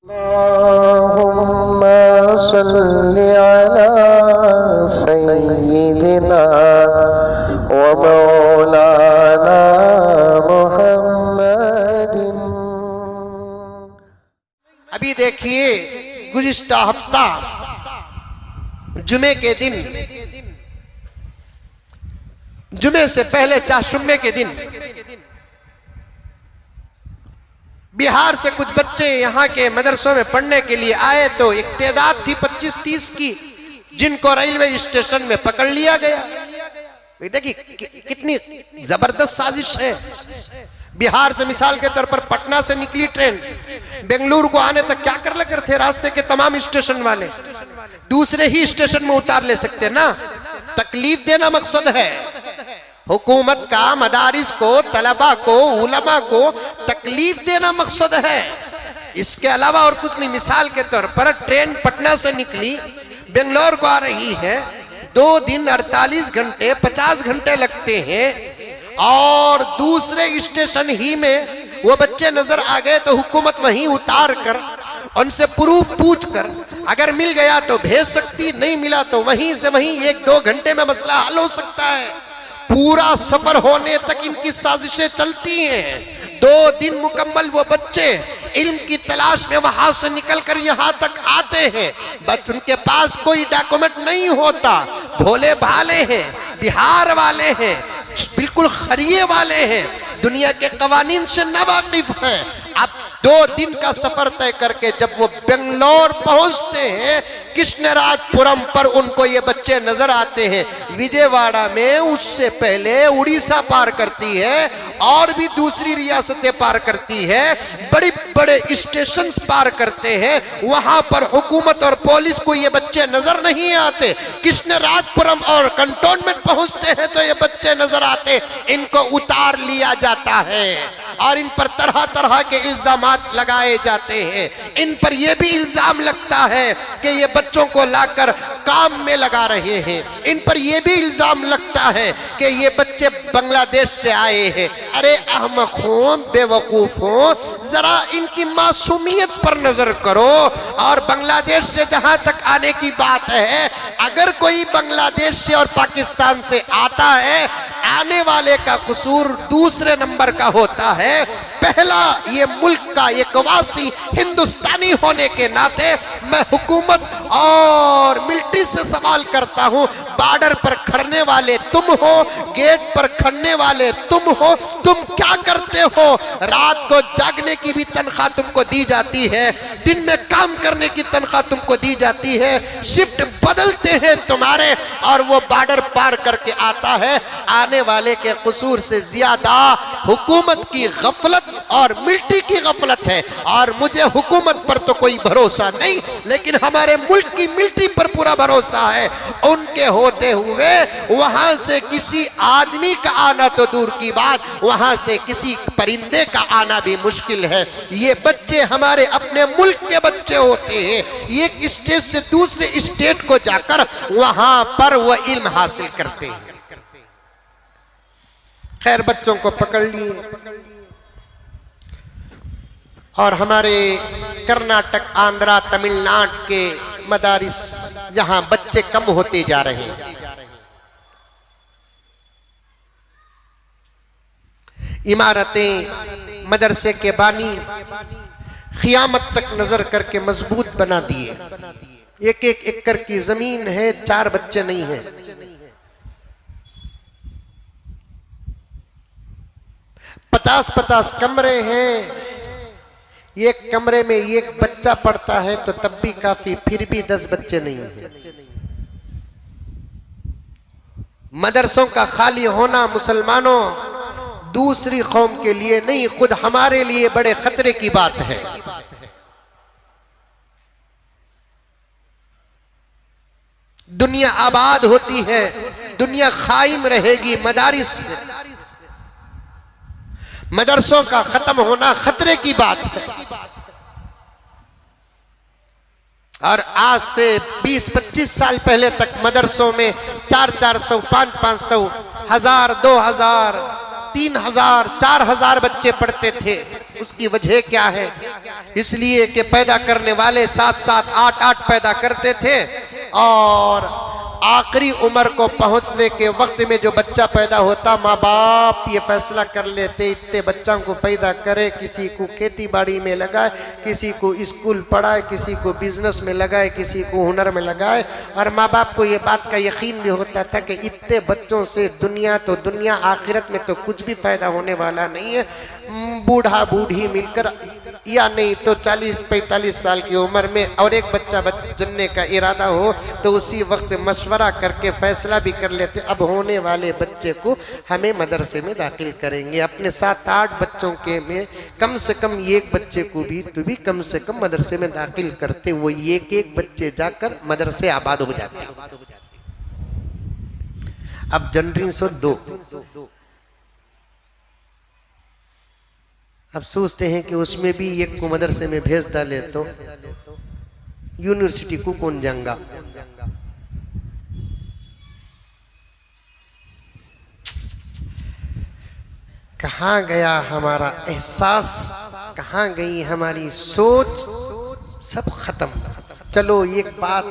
अल्लाहुम्मा सल्लि अला सय्यिदिना व मौलाना मुहम्मदिन। अभी देखिए, गुज़िश्ता हफ्ता जुमे के दिन, जुमे से पहले चाशुम्मे के दिन बिहार से कुछ बच्चे यहाँ के मदरसों में पढ़ने के लिए आए तो एक तादाद थी 25-30 की, जिनको रेलवे स्टेशन में पकड़ लिया गया। देखिए कितनी जबरदस्त साजिश है। बिहार से मिसाल के तौर पर पटना से निकली ट्रेन, बेंगलुरु को आने तक क्या कर लगे थे रास्ते के तमाम स्टेशन वाले, दूसरे ही स्टेशन में उतार ले सकते ना। तकलीफ देना मकसद है हुकूमत का, मदारिस को, तलबा को, उलमा को तकलीफ देना मकसद है, इसके अलावा और कुछ नहीं। मिसाल के तौर पर ट्रेन पटना से निकली, बेंगलोर को आ रही है, 2 दिन 48 घंटे 50 घंटे लगते हैं, और दूसरे स्टेशन ही में वो बच्चे नजर आ गए तो हुकूमत वहीं उतार कर उनसे प्रूफ पूछ कर अगर मिल गया तो भेज सकती, नहीं मिला तो वहीं से वहीं 1-2 घंटे में मसला हल हो सकता है। पूरा सफर होने तक इनकी साजिशें चलती हैं। 2 दिन मुकम्मल वो बच्चे इल्म की तलाश में वहां से निकलकर यहाँ तक आते हैं, बस उनके पास कोई डॉक्यूमेंट नहीं होता, भोले भाले हैं, बिहार वाले हैं, बिल्कुल खरिये वाले हैं, दुनिया के कवानीन से नावाकिफ हैं। अब 2 दिन का सफर तय करके जब वो बेंगलोर पहुंचते हैं, कृष्णराजपुरम पर उनको ये बच्चे नजर आते हैं। विजयवाड़ा में उससे पहले उड़ीसा पार करती है और भी दूसरी रियासतें पार करती है, बड़े बड़े स्टेशन पार करते हैं, वहां पर हुकूमत और पुलिस को ये बच्चे नजर नहीं आते। कृष्णराजपुरम और कंटोनमेंट पहुंचते हैं तो ये बच्चे नजर आते, इनको उतार लिया जाता है और इन पर तरह तरह के इल्जामात लगाए जाते हैं। इन पर यह भी इल्जाम लगता है कि ये बच्चों को लाकर काम में लगा रहे हैं, इन पर यह भी इल्जाम लगता है कि ये बच्चे बांग्लादेश से आए हैं। अरे अहमक़ों, बेवकूफों, जरा इनकी मासूमियत पर नजर करो। और बांग्लादेश से जहां तक आने की बात है, अगर कोई बांग्लादेश से और पाकिस्तान से आता है, आने वाले का कसूर दूसरे नंबर का होता है। पहला, ये मुल्क का एक वासी हिंदुस्तानी होने के नाते मैं हुकूमत और मिलिट्री से सवाल करता हूं, बॉर्डर पर खड़ने वाले तुम हो, गेट पर खड़ने वाले तुम हो, तुम क्या करते हो? रात को जागने की भी तनख्वाह तुमको दी जाती है, दिन में काम करने की तनख्वाह तुमको दी जाती है, शिफ्ट बदलते हैं तुम्हारे, और वो बॉर्डर पार करके आता है। आने वाले के कसूर से ज्यादा हुकूमत की गफलत और मिलिट्री की गफलत है। और मुझे हुकूमत पर तो कोई भरोसा नहीं, लेकिन हमारे मुल्क की मिलिट्री पर पूरा भरोसा है। उनके होते हुए वहां से किसी आदमी का आना तो दूर की बात, वहां से किसी परिंदे का आना भी मुश्किल है। ये बच्चे हमारे अपने मुल्क के बच्चे होते हैं, एक स्टेट से दूसरे स्टेट को जाकर वहां पर वो इल्म हासिल करते हैं। खैर, बच्चों को पकड़ लिए और हमारे कर्नाटक, आंध्रा, तमिलनाडु के मदारिस, जहां बच्चे कम होते जा रहे हैं, इमारतें, मदरसे के बानी क़यामत तक नजर करके मजबूत बना दिए। 1-1 एकड़ की जमीन है, 4 बच्चे नहीं हैं। 50-50 कमरे हैं, एक कमरे में एक बच्चा पढ़ता है तो तब भी काफी, फिर भी 10 बच्चे नहीं हैं। मदरसों का खाली होना मुसलमानों दूसरी कौम के लिए नहीं, खुद हमारे लिए बड़े खतरे की बात है। दुनिया आबाद होती है, दुनिया कायम रहेगी मदारिस से। मदरसों का खत्म होना खतरे की बात है। और आज से 20-25 साल पहले तक मदरसों में 400-400, 500-500, 1000, 2000, 3000, 4000 बच्चे पढ़ते थे। उसकी वजह क्या है? इसलिए कि पैदा करने वाले 7-7, 8-8 पैदा करते थे और आखिरी उम्र को पहुंचने के वक्त में जो बच्चा पैदा होता, माँ बाप ये फैसला कर लेते इतने बच्चों को पैदा करे, किसी को खेती बाड़ी में लगाए, किसी को स्कूल पढ़ाए, किसी को बिजनेस में लगाए, किसी को हुनर में लगाए। और माँ बाप को ये बात का यकीन भी होता था कि इतने बच्चों से दुनिया तो दुनिया, आखिरत में तो कुछ भी फायदा होने वाला नहीं है। बूढ़ा बूढ़ी मिलकर या नहीं तो 40-45 साल की उम्र में और एक बच्चा जन्ने का इरादा हो तो उसी वक्त मशवरा करके फैसला भी कर लेते, अब होने वाले बच्चे को हमें मदरसे में दाखिल करेंगे। अपने 7-8 बच्चों के में कम से कम एक बच्चे को भी तो भी कम से कम मदरसे में दाखिल करते, वो एक बच्चे जाकर मदरसे आबाद हो जाते। अब जनवरी 102 अब सोचते हैं कि उसमें भी एक को मदरसे में भेज डाले तो यूनिवर्सिटी को कौन जाएगा। कहाँ गया हमारा एहसास, कहाँ गई हमारी सोच, सब खत्म। चलो एक बात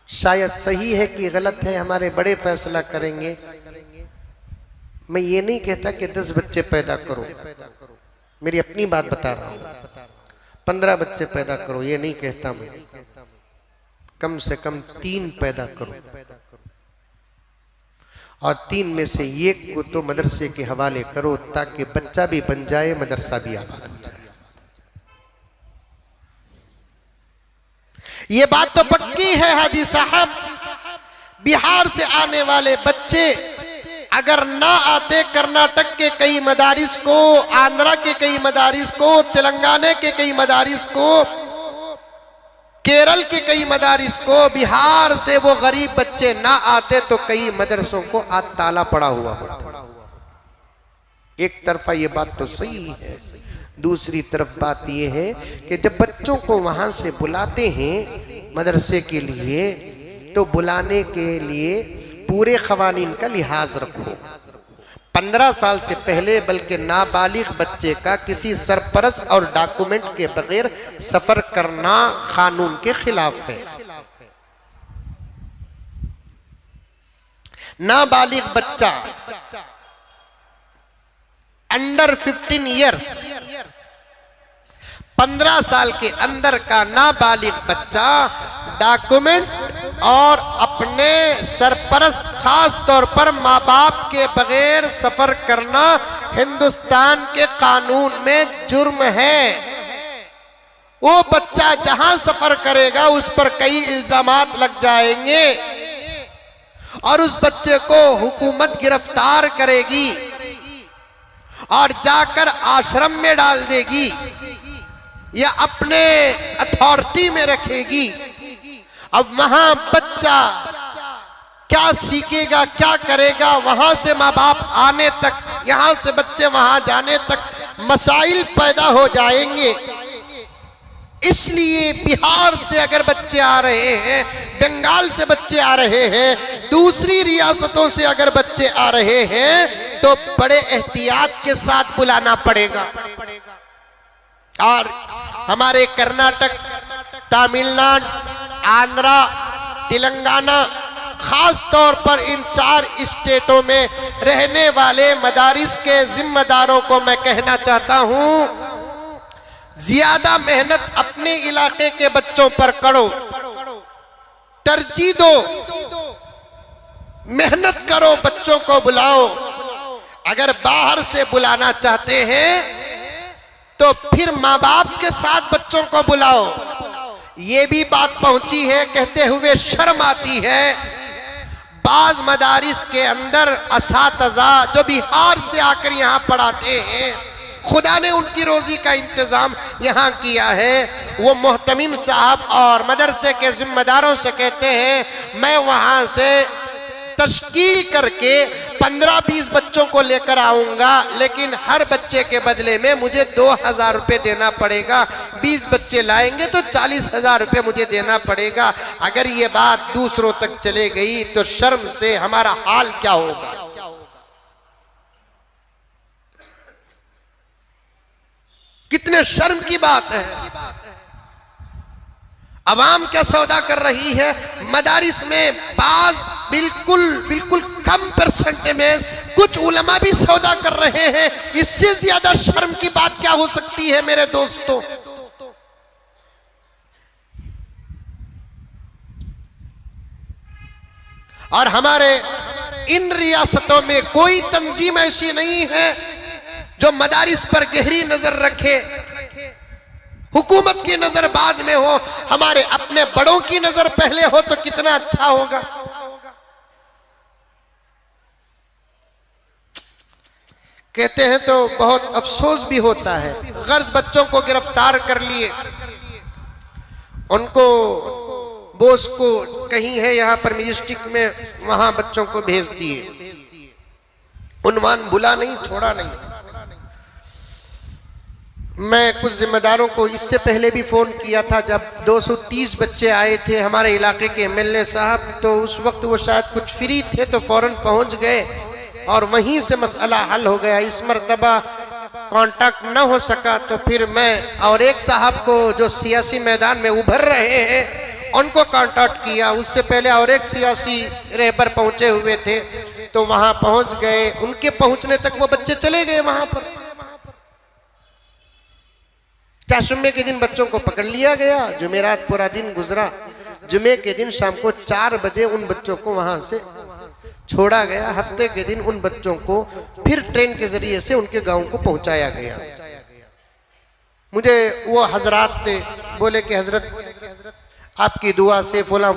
शायद सही है कि गलत है, हमारे बड़े फैसला करेंगे। मैं ये नहीं कहता कि 10 बच्चे पैदा करो, मेरी अपनी बात बता रहा हूं। 15 बच्चे पैदा करो ये नहीं कहता मैं, कम से कम 3 पैदा करो और 3 में से एक को तो मदरसे के हवाले करो ताकि बच्चा भी बन जाए, मदरसा भी आबाद हो जाए। ये बात तो पक्की है हाजी साहब। बिहार से आने वाले बच्चे अगर ना आते कर्नाटक के कई मदारिस को, आंध्रा के कई मदारिस को, तेलंगाना के कई मदारिस को, केरल के कई मदारिस को, बिहार से वो गरीब बच्चे ना आते तो कई मदरसों को आज ताला पड़ा हुआ होता। एक तरफा ये बात तो सही है, दूसरी तरफ बात ये है कि जब बच्चों को वहां से बुलाते हैं मदरसे के लिए तो बुलाने के लिए पूरे क़वानीन का लिहाज रखो। 15 साल से पहले बल्कि नाबालिग बच्चे का किसी सरपरस्त और डॉक्यूमेंट के बगैर सफर करना कानून के खिलाफ है। नाबालिग बच्चा अंडर 15 ईयर्स, 15 साल के अंदर का नाबालिग बच्चा डॉक्यूमेंट और अपने सरपरस्त खास तौर पर माँ बाप के बगैर सफर करना हिंदुस्तान के कानून में जुर्म है। वो बच्चा जहां सफर करेगा उस पर कई इल्जामात लग जाएंगे और उस बच्चे को हुकूमत गिरफ्तार करेगी और जाकर आश्रम में डाल देगी या अपने अथॉरिटी में रखेगी। अब वहां बच्चा क्या सीखेगा, क्या करेगा, वहां से माँ बाप आने तक, यहां से बच्चे वहां जाने तक मसाइल पैदा हो जाएंगे। इसलिए बिहार से अगर बच्चे आ रहे हैं, बंगाल से बच्चे आ रहे हैं, दूसरी रियासतों से अगर बच्चे आ रहे हैं तो बड़े एहतियात के साथ बुलाना पड़ेगा। और हमारे कर्नाटक, तमिलनाडु, आंध्रा, तेलंगाना, खास तौर पर इन 4 स्टेटों में रहने वाले मदारिस के जिम्मेदारों को मैं कहना चाहता हूं, ज्यादा मेहनत अपने इलाके के बच्चों पर करो, तरजीह दो, मेहनत करो, बच्चों को बुलाओ। अगर बाहर से बुलाना चाहते हैं तो फिर माँ बाप के साथ बच्चों को बुलाओ। ये भी बात पहुंची है, कहते हुए शर्म आती है, बाज मदारिस के अंदर असातिज़ा जो बिहार से आकर यहाँ पढ़ाते हैं, खुदा ने उनकी रोजी का इंतजाम यहाँ किया है, वो मोहतमिम साहब और मदरसे के जिम्मेदारों से कहते हैं मैं वहाँ से तश्कील करके 15-20 बच्चों को लेकर आऊंगा, लेकिन हर बच्चे के बदले में मुझे 2000 रुपये देना पड़ेगा। 20 बच्चे लाएंगे तो 40,000 रुपये मुझे देना पड़ेगा। अगर ये बात दूसरों तक चले गई तो शर्म से हमारा हाल क्या होगा। कितने शर्म की बात है। अवाम क्या सौदा कर रही है। मदारिस में बाज बिल्कुल कम परसेंट में कुछ उलमा भी सौदा कर रहे हैं। इससे ज्यादा शर्म की बात क्या हो सकती है मेरे दोस्तों। और हमारे इन रियासतों में कोई तंजीम ऐसी नहीं है जो मदारिस पर गहरी नजर रखे। हुकूमत की नजर बाद में हो, हमारे अपने बड़ों की नजर पहले हो तो कितना अच्छा होगा। कहते हैं तो बहुत अफसोस भी होता है। गर्ज बच्चों को गिरफ्तार कर लिए, उनको बोस को कहीं है यहां पर मजिस्ट्रिक में, वहां बच्चों को भेज दिए। उन्वान भुला नहीं, छोड़ा नहीं। मैं कुछ जिम्मेदारों को इससे पहले भी फोन किया था जब 230 बच्चे आए थे हमारे इलाके के एमएलए साहब, तो उस वक्त वो शायद कुछ फ्री थे तो फौरन पहुंच गए और वहीं से मसला हल हो गया। इस मरतबा कांटेक्ट न हो सका तो फिर मैं और एक साहब को जो सियासी मैदान में उभर रहे हैं उनको कांटेक्ट किया। उससे पहले और एक सियासी रहबर पहुंचे हुए थे तो वहां पहुंच गए। उनके पहुंचने तक वो बच्चे चले गए वहां पर। जुम्मे के दिन बच्चों को पकड़ लिया गया। जुमेरात पूरा दिन गुजरा। जुमे के दिन शाम को 4 बजे उन बच्चों को वहां से छोड़ा गया। हफ्ते के दिन उन बच्चों को फिर ट्रेन के जरिए से उनके गांव को पहुंचाया गया। मुझे वो हजरात बोले कि हजरत आपकी दुआ से फुला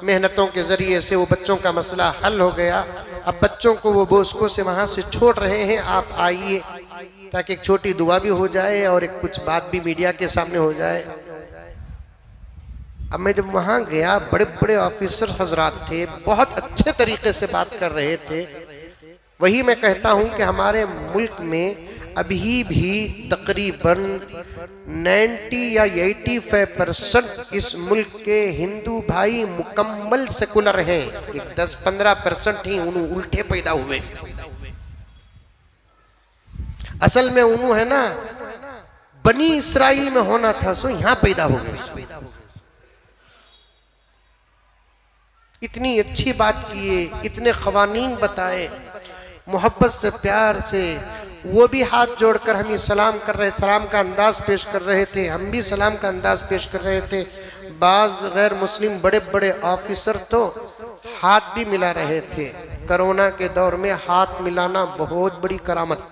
मेहनतों के जरिए से वो बच्चों का मसला हल हो गया। अब बच्चों को वो बोस्को से वहां से छोड़ रहे हैं, आप आइए ताकि एक छोटी दुआ भी हो जाए और एक कुछ बात भी मीडिया के सामने हो जाए। अब मैं जब वहां गया, बड़े बड़े ऑफिसर हजरात थे, बहुत अच्छे तरीके से बात कर रहे थे। वही मैं कहता हूं कि हमारे मुल्क में अभी भी तकरीबन 90 या 85% इस मुल्क के हिंदू भाई मुकम्मल सेकुलर हैं। एक 10-15% ही उल्टे पैदा हुए। असल में उन्हों है ना, बनी इसराइल में होना था, सो यहां पैदा हो गए। इतनी अच्छी बात किए, इतने कवानीन बताए, मोहब्बत से प्यार से। वो भी हाथ जोड़कर हमें सलाम कर रहे, सलाम का अंदाज पेश कर रहे थे, हम भी सलाम का अंदाज पेश कर रहे थे। बाज गैर मुस्लिम बड़े बड़े ऑफिसर तो हाथ भी मिला रहे थे। कोरोना के दौर में हाथ मिलाना बहुत बड़ी करामत।